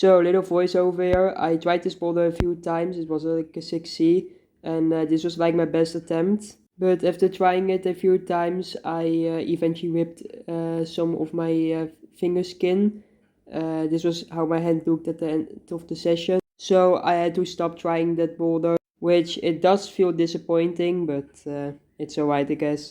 So, little voiceover here. I tried this boulder a few times. It was like a 6C, and this was like my best attempt. But after trying it a few times, I eventually ripped some of my fingerskin. This was how my hand looked at the end of the session. So I had to stop trying that boulder, which it does feel disappointing, but it's alright, I guess.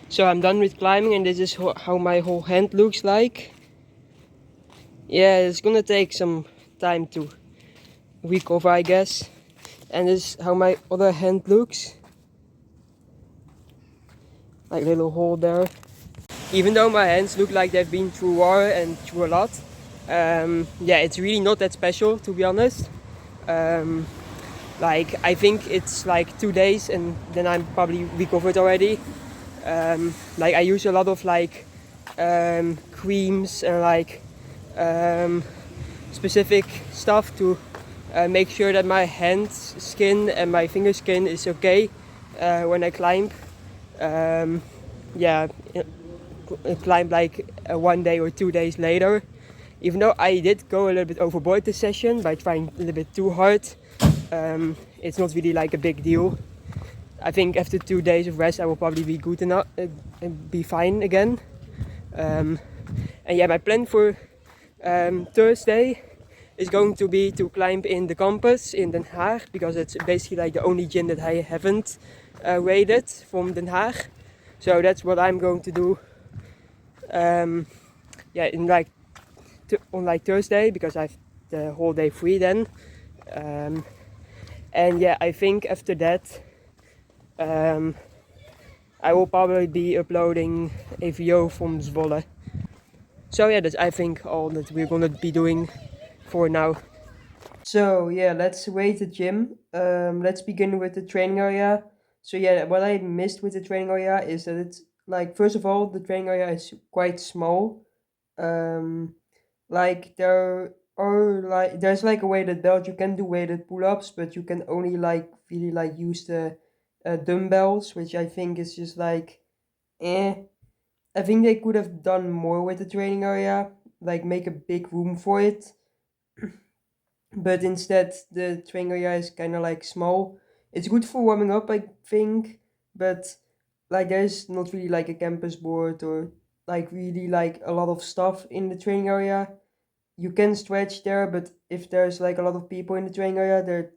So I'm done with climbing, and this is how my whole hand looks like. Yeah, it's gonna take some time to week over, I guess. And this is how my other hand looks. Like a little hole there. Even though my hands look like they've been through war and through a lot, yeah, it's really not that special, to be honest. Like, I think it's like 2 days and then I'm probably recovered already. Like, I use a lot of like creams and like specific stuff to make sure that my hand skin and my finger skin is okay when I climb. Yeah, climb like 1 day or 2 days later. Even though I did go a little bit overboard this session by trying a little bit too hard, it's not really like a big deal. I think after 2 days of rest I will probably be good enough, be fine again. And yeah, my plan for Thursday is going to be to climb in the campus in Den Haag, because it's basically like the only gym that I haven't raided from Den Haag. So that's what I'm going to do. Yeah, in like on like Thursday, because I have the whole day free then. And yeah, I think after that I will probably be uploading a video from Zwolle. So yeah, that's I think all that we're gonna be doing for now. So yeah, let's rate the gym. Let's begin with the training area. So yeah, what I missed with the training area is that it's like, first of all, the training area is quite small. Like there's like a weighted belt. You can do weighted pull-ups, but you can only like really like use the dumbbells, which I think is just like eh. I think they could have done more with the training area, like make a big room for it. But instead, the training area is kind of like small. It's good for warming up, I think, but like there's not really like a campus board or like really like a lot of stuff in the training area. You can stretch there, but if there's like a lot of people in the training area, that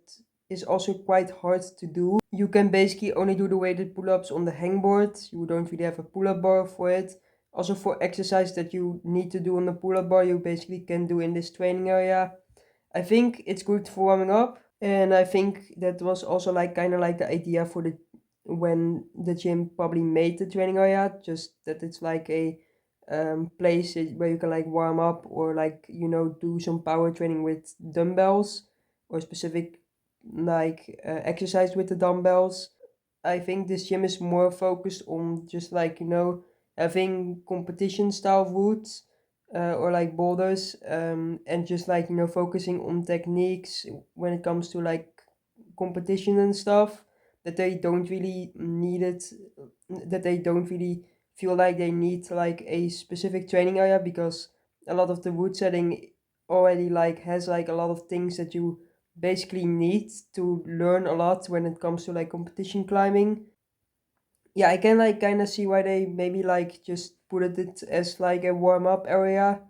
is also quite hard to do. You can basically only do the weighted pull-ups on the hangboard. You don't really have a pull-up bar for it. Also, for exercise that you need to do on the pull-up bar, you basically can do in this training area. I think it's good for warming up, and I think that was also like kind of like the idea for the when the gym probably made the training area, just that it's like a place where you can like warm up or like do some power training with dumbbells or specific like exercise with the dumbbells. I think this gym is more focused on just like having competition style routes or like boulders, and just like focusing on techniques when it comes to like competition and stuff, that they don't really need it, that they don't really feel like they need like a specific training area, because a lot of the route setting already like has like a lot of things that you basically need to learn a lot when it comes to like competition climbing. Yeah, I can like kind of see why they maybe like just put it as like a warm up area.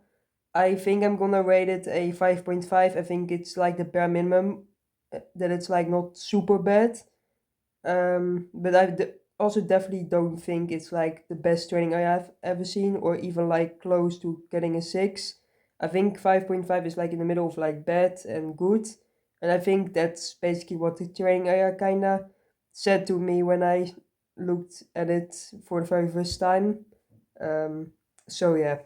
I think I'm gonna rate it a 5.5. I think it's like the bare minimum, that it's like not super bad. But also definitely don't think it's like the best training I have ever seen, or even like close to getting a 6. I think 5.5 is like in the middle of like bad and good. And I think that's basically what the training area kinda said to me when I looked at it for the very first time. Um, so yeah.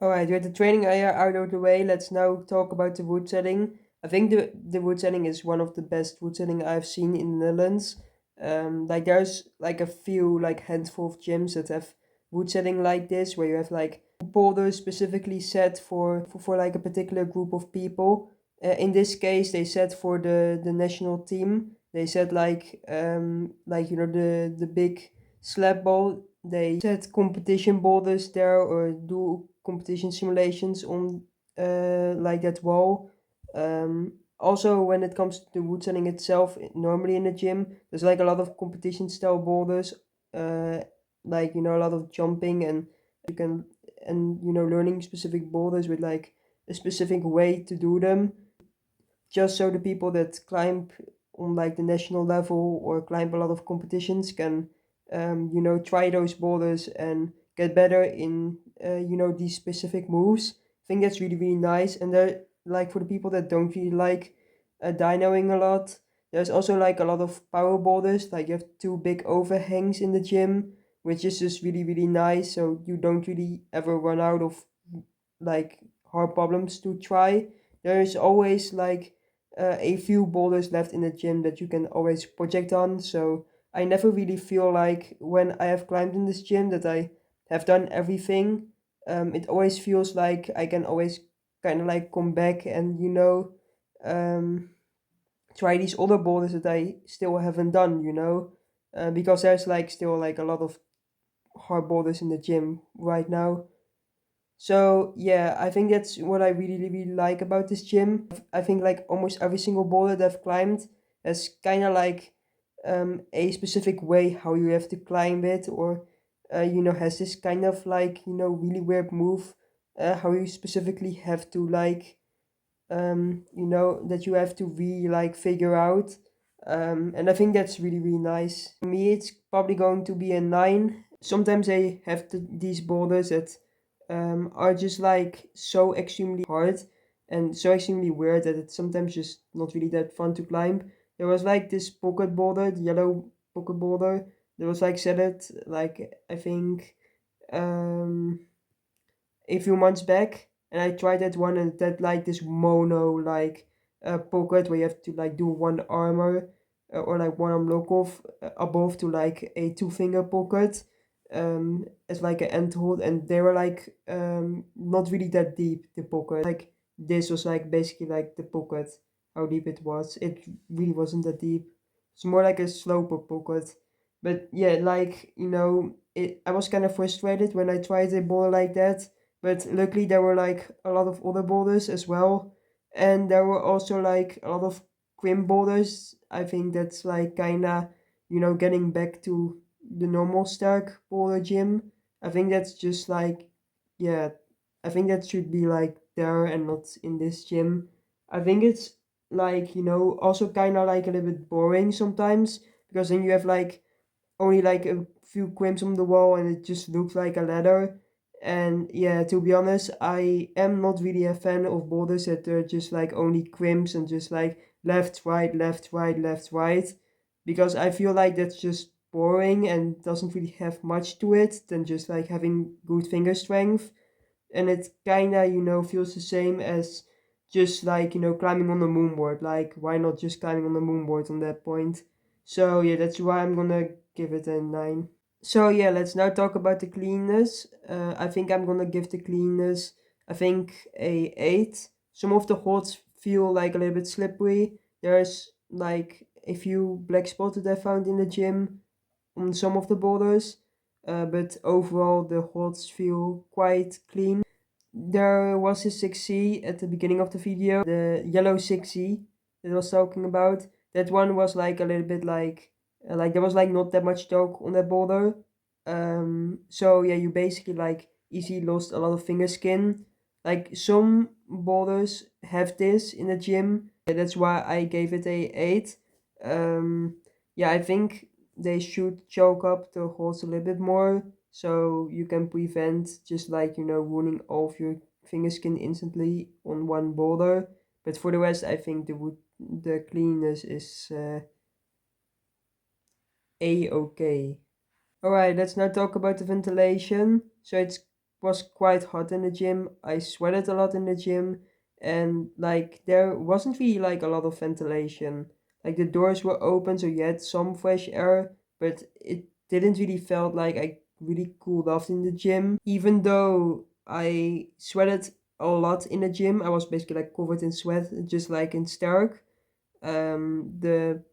Alright, with the training area out of the way, let's now talk about the wood setting. I think the wood setting is one of the best wood setting I've seen in the Netherlands. Like there's like a few like handful of gyms that have wood setting like this, where you have like boulders specifically set for like a particular group of people. In this case, they set for the national team. They set like the big slab ball. They set competition boulders there or do competition simulations on like that wall. Also, when it comes to the wood setting itself, normally in the gym, there's like a lot of competition style boulders, uh, like a lot of jumping, and you can learning specific boulders with like a specific way to do them, just so the people that climb on like the national level or climb a lot of competitions can try those boulders and get better in these specific moves. I think that's really really nice. And they're like, for the people that don't really like dynoing a lot. There's also like a lot of power boulders, like you have two big overhangs in the gym, which is just really, really nice. So you don't really ever run out of like hard problems to try. There's always like a few boulders left in the gym that you can always project on. So I never really feel like when I have climbed in this gym that I have done everything. It always feels like I can always kind of like come back and um, try these other boulders that I still haven't done. Because there's like still like a lot of hard boulders in the gym right now. So yeah, I think that's what I really, really like about this gym. I think like almost every single boulder that I've climbed has kind of like a specific way how you have to climb it, or has this kind of like really weird move, how you specifically have to like that you have to really like figure out. And I think that's really, really nice. For me, it's probably going to be a 9. Sometimes I have these boulders that are just like so extremely hard and so extremely weird that it's sometimes just not really that fun to climb. There was like this pocket boulder, the yellow pocket boulder, that was like set it like I think um a few months back, and I tried that one, and that like this mono like pocket where you have to like do one armor or like one arm lock off above to like a two-finger pocket as like an end hold, and they were like not really that deep, the pocket. Like this was like basically like the pocket, how deep it was. It really wasn't that deep. It's more like a sloper pocket. But yeah, like I was kind of frustrated when I tried a ball like that, but luckily there were like a lot of other boulders as well, and there were also like a lot of crimp boulders. I think that's like kinda getting back to the normal Sterk boulder gym. I think that's just like, yeah, I think that should be like there and not in this gym. I think it's like also kind of like a little bit boring sometimes, because then you have like only like a few crimps on the wall and it just looks like a ladder. And yeah, to be honest, I am not really a fan of boulders that are just like only crimps and just like left, right, left, right, left, right, because I feel like that's just boring and doesn't really have much to it than just like having good finger strength. And it kinda feels the same as just like climbing on the moonboard. Like, why not just climbing on the moonboard on that point? So yeah, that's why I'm gonna give it a 9. So yeah, let's now talk about the cleanness. I think I'm gonna give the cleanness, I think, a 8. Some of the holds feel like a little bit slippery. There's like a few black spots that I found in the gym on some of the boulders, but overall the holds feel quite clean. There was a 6C at the beginning of the video, the yellow 6C that I was talking about. That one was like a little bit like there was like not that much choke on that boulder. So yeah, you basically like easily lost a lot of finger skin. Like some boulders have this in the gym. That's why I gave it a 8. Yeah, I think they should choke up the holes a little bit more, so you can prevent just like ruining all of your finger skin instantly on one boulder. But for the rest, I think the cleanness is a-okay. Alright, let's now talk about the ventilation. So it was quite hot in the gym. I sweated a lot in the gym, and like there wasn't really like a lot of ventilation. Like the doors were open, so you had some fresh air, but it didn't really felt like I really cooled off in the gym. Even though I sweated a lot in the gym, I was basically like covered in sweat, just like in Sterk. The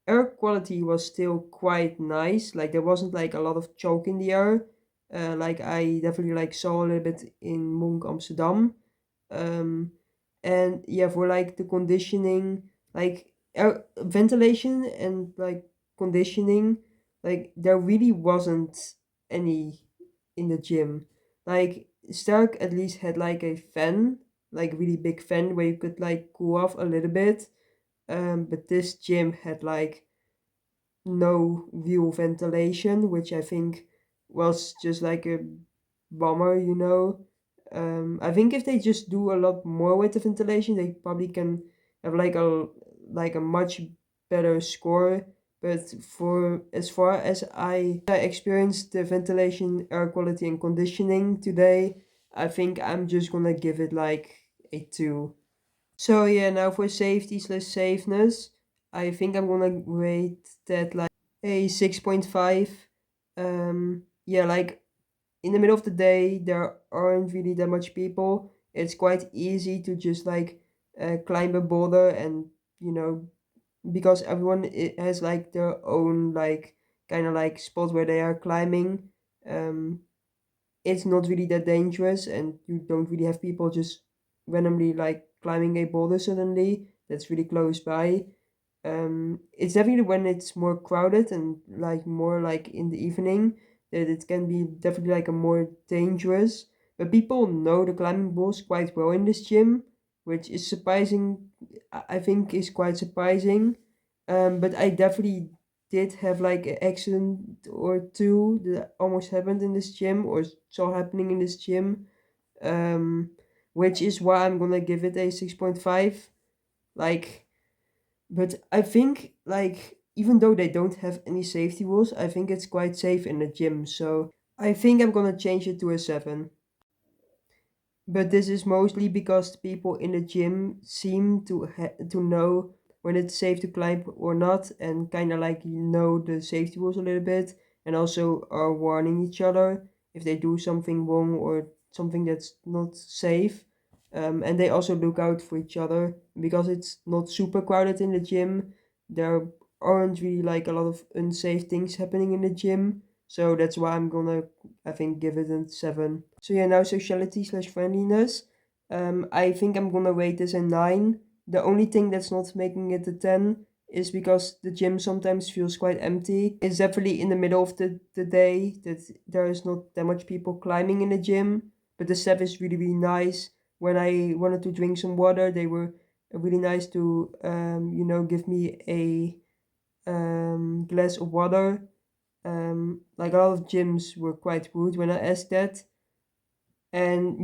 air quality was still quite nice. Like there wasn't like a lot of choke in the air. Like I definitely like saw a little bit in Monk Amsterdam. Um, and yeah, for like the conditioning, like air ventilation and like conditioning, like there really wasn't any in the gym. Like Stark at least had like a fan, like really big fan where you could like cool off a little bit. But this gym had like no real ventilation, which I think was just like a bummer. I think if they just do a lot more with the ventilation, they probably can have like a much better score. But for as far as I experienced the ventilation, air quality, and conditioning today, I think I'm just gonna give it like a 2. So yeah, now for safety slash safeness, I think I'm gonna rate that like a 6.5. Yeah, like in the middle of the day, there aren't really that much people. It's quite easy to just like climb a boulder, and you know, because everyone has like their own like kind of like spot where they are climbing. Um, it's not really that dangerous, and you don't really have people just randomly like climbing a boulder suddenly that's really close by. It's definitely when it's more crowded and like more like in the evening that it can be definitely like a more dangerous. But people know the climbing walls quite well in this gym, which is surprising. I think is quite surprising. But I definitely did have like an accident or two that almost happened in this gym or saw happening in this gym. Um, which is why I'm gonna give it a 6.5. Like, but I think like even though they don't have any safety rules, I think it's quite safe in the gym. So I think I'm gonna change it to a 7. But this is mostly because the people in the gym seem to know when it's safe to climb or not, and kind of like know the safety rules a little bit, and also are warning each other if they do something wrong or something that's not safe. And they also look out for each other because it's not super crowded in the gym. There aren't really like a lot of unsafe things happening in the gym. So that's why I'm gonna, I think, give it a 7. So yeah, now sociality slash friendliness. I think I'm gonna rate this a 9. The only thing that's not making it a 10 is because the gym sometimes feels quite empty. It's definitely in the middle of the day that there is not that much people climbing in the gym, but the staff is really, really nice. When I wanted to drink some water, they were really nice to, give me a glass of water. Like a lot of gyms were quite rude when I asked that. And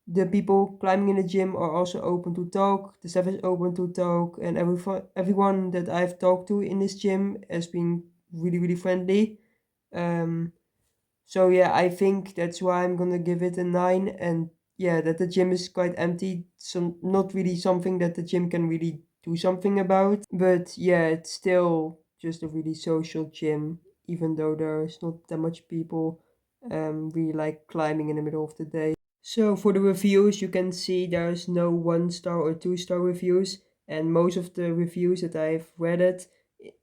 the people climbing in the gym are also open to talk. The staff is open to talk, and everyone that I've talked to in this gym has been really, really friendly. Um, so yeah, I think that's why I'm gonna give it a 9. And yeah, that the gym is quite empty. So not really something that the gym can really do something about. But yeah, it's still just a really social gym, even though there's not that much people really like climbing in the middle of the day. So for the reviews, you can see there's no 1 star or 2 star reviews, and most of the reviews that I've read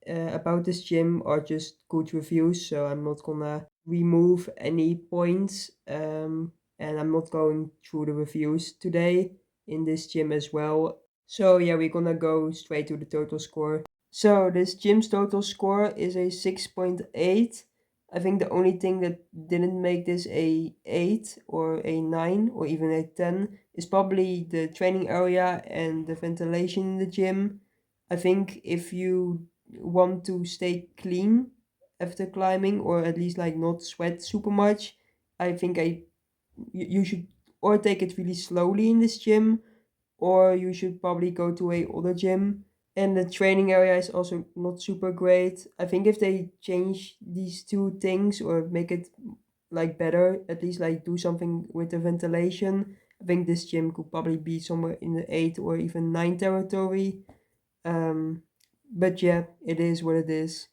about this gym are just good reviews. So I'm not gonna remove any points, and I'm not going through the reviews today in this gym as well. So yeah, we're gonna go straight to the total score. So this gym's total score is a 6.8. I think the only thing that didn't make this a 8 or a 9 or even a 10 is probably the training area and the ventilation in the gym. I think if you want to stay clean after climbing, or at least like not sweat super much, I think you should or take it really slowly in this gym, or you should probably go to a older gym. And the training area is also not super great. I think if they change these two things or make it like better, at least like do something with the ventilation, I think this gym could probably be somewhere in the 8 or even 9 territory. Um, but yeah, it is what it is.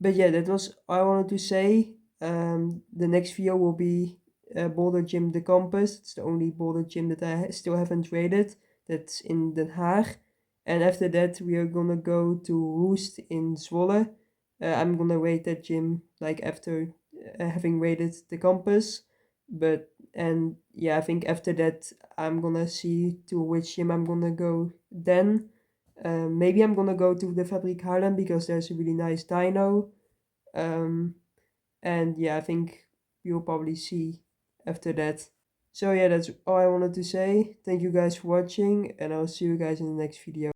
But yeah, that was all I wanted to say. The next video will be BoulderGym the Campus. It's the only boulder gym that I still haven't rated. That's in Den Haag. And after that, we are gonna go to Roost in Zwolle. I'm gonna rate that gym like after having rated the campus. And yeah, I think after that, I'm gonna see to which gym I'm gonna go then. Maybe I'm gonna go to the Fabriek Haarlem because there's a really nice dyno. Um, and yeah, I think you'll probably see after that. So yeah, that's all I wanted to say. Thank you guys for watching, and I'll see you guys in the next video.